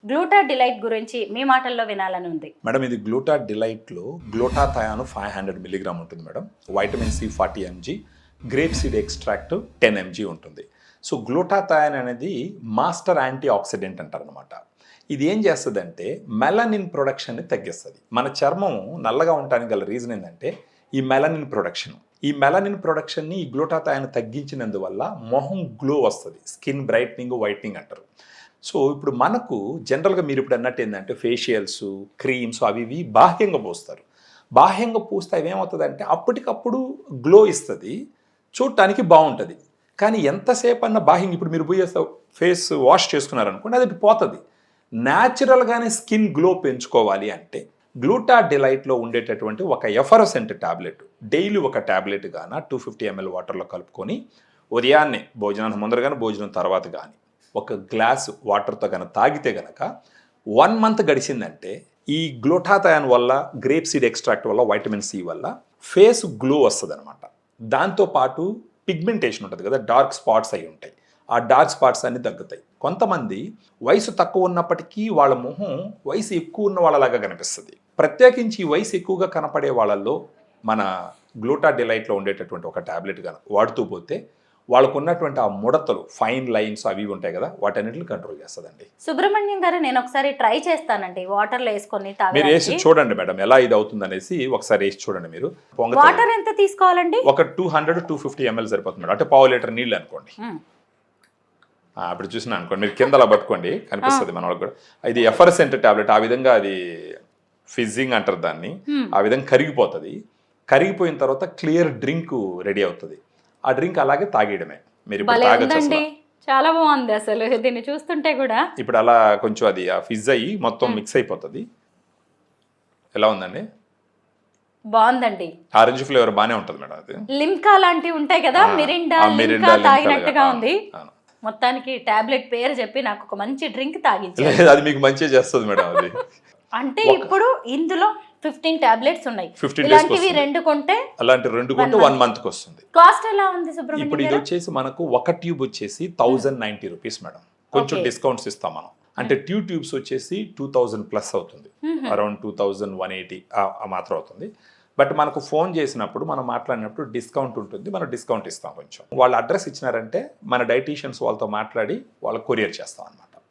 గ్లూటా delight గురించి మీ మాటల్లో వినాలని ఉంది. మేడం ఇది గ్లూటా డిలైట్లో గ్లూటాథయాన్ 500 మిలీగ్రామ్ ఉంటుంది madam. Vitamin C 40 mg, grape seed extract 10 mg ఉంటుంది. సో గ్లూటాథయాన్ అనేది మాస్టర్ యాంటీ ఆక్సిడెంట్ అంటారనమాట. ఇది ఏం చేస్తుందంటే మెలనిన్ ప్రొడక్షన్ని తగ్గిస్తుంది. మన చర్మం నల్లగా ఉండడానికి గల రీజన్ ఏంటంటే ఈ మెలనిన్ ప్రొడక్షన్. ఈ మెలనిన్ ప్రొడక్షన్ని ఈ గ్లూటాథయాన్ తగ్గించినందువల్ల మొహం గ్లో వస్తుంది, స్కిన్ బ్రైట్నింగ్, వైట్నింగ్ అంటారు. సో ఇప్పుడు మనకు జనరల్గా మీరు ఇప్పుడు అన్నట్టు ఏంటంటే ఫేషియల్స్, క్రీమ్స్ అవి ఇవి బాహ్యంగా పోస్తారు. బాహ్యంగా పూస్తే అవి ఏమవుతుందంటే అప్పటికప్పుడు గ్లో ఇస్తుంది, చూడటానికి బాగుంటుంది. కానీ ఎంతసేపు అన్న బాహ్యంగా ఇప్పుడు మీరు పోయి ఫేస్ వాష్ చేసుకున్నారనుకోండి, అది పోతుంది. న్యాచురల్గానే స్కిన్ గ్లో పెంచుకోవాలి అంటే గ్లూటా డిలైట్లో ఉండేటటువంటి ఒక ఎఫరసెంట్ ట్యాబ్లెట్ డైలీ ఒక ట్యాబ్లెట్ గాన 250 ml వాటర్లో కలుపుకొని ఉదయాన్నే భోజనానికి ముందర కానీ భోజనం తర్వాత కానీ ఒక గ్లాస్ వాటర్తో కనుక తాగితే కనుక 1 month గడిచిందంటే ఈ గ్లూటాథయాన్ వల్ల, గ్రేప్ సీడ్ ఎక్స్ట్రాక్ట్ వల్ల, వైటమిన్ సి వల్ల ఫేస్ గ్లో వస్తుంది అనమాట. దాంతోపాటు పిగ్మెంటేషన్ ఉంటుంది కదా, డార్క్ స్పాట్స్ అయి ఉంటాయి, ఆ డార్క్ స్పాట్స్ అన్ని తగ్గుతాయి. కొంతమంది వయసు తక్కువ ఉన్నప్పటికీ వాళ్ళ మొహం వయసు ఎక్కువ ఉన్న వాళ్ళలాగా కనిపిస్తుంది. ప్రత్యేకించి వయసు ఎక్కువగా కనపడే వాళ్ళల్లో మన గ్లూటా డిలైట్లో ఉండేటటువంటి ఒక ట్యాబ్లెట్ కనుక వాడుతూ పోతే వాళ్ళకు ఉన్నటువంటి ఆ ముడతలు, ఫైన్ లైన్స్ అవి ఉంటాయి కదా, వాటన్నిటిని కంట్రోల్ చేస్తుందండి. సుబ్రహ్మణ్యం గారు, నేను ఒకసారి ట్రై చేస్తానండి వాటర్లో వేసుకొని మీరు వేసి చూడండి మేడం ఎలా ఇది అవుతుంది అనేసి ఒకసారి వేసి చూడండి. మీరు వాటర్ ఎంత తీసుకోవాలండి? ఒక 200-250 ml సరిపోతుంది మేడం. అంటే 1/2 లీటర్ నీళ్ళు అనుకోండి. ఇప్పుడు చూసినా అనుకోండి, మీరు కింద అలా పట్టుకోండి, కనిపిస్తుంది మన వాళ్ళకి కూడా. ఇది ఎఫరసెంట్ టాబ్లెట్, ఆ విధంగా అది ఫిజ్జింగ్ అంటారు దాన్ని, ఆ విధంగా కరిగిపోతుంది. కరిగిపోయిన తర్వాత క్లియర్ డ్రింక్ రెడీ అవుతుంది. ఆ డ్రింక్ అలాగే తాగేయడమే. మీరు ఇప్పుడు తాగొచ్చు. చాలా బాగుంది అసలు దీన్ని చూస్తుంటే కూడా. ఇప్పుడు అలా కొంచెం అది ఆ ఫిజ్ అయ్యి మొత్తం మిక్స్ అయిపోతుంది. ఎలా ఉందండి? బాగుందండి. ఆరెంజ్ ఫ్లేవర్ బాగానే ఉంటుంది మేడం. అది లిమ్కా లాంటివి ఉంటాయి కదా, మిరిండా లిమ్కా తాగినట్టుగా ఉంది. మొత్తానికి టాబ్లెట్ పేరు చెప్పి నాకు ఒక మంచి డ్రింక్ తాగించారు. అది మీకు మంచిగా చేస్తుంది మేడం. అది అంటే ఇప్పుడు ఇందులో 15 టాబ్లెట్స్ ఉన్నాయి. ఇలాంటివి 2 కొంటే, అలాంటి 2 కొంటే 1 month కి వస్తుంది. కాస్ట్ ఎలా ఉంది సుబ్రహ్మణ్యం? ఇప్పుడు ఇది వచ్చేసి మనకు ఒక ట్యూబ్ వచ్చేసి 1090 రూపీస్ మేడం. కొంచెం డిస్కౌంట్స్ ఇస్తాం మనం. అంటే ట్యూబ్స్ వచ్చేసి 2000 ప్లస్ అవుతుంది, అరౌండ్ 2180 మాత్రం అవుతుంది. బట్ మనకు ఫోన్ చేసినప్పుడు, మనం మాట్లాడినప్పుడు డిస్కౌంట్ ఉంటుంది, మనం డిస్కౌంట్ ఇస్తాం కొంచెం. వాళ్ళ అడ్రస్ ఇచ్చినారంటే మన డైటీషియన్స్ వాళ్ళతో మాట్లాడి వాళ్ళకి కొరియర్ చేస్తాం అన్నమాట.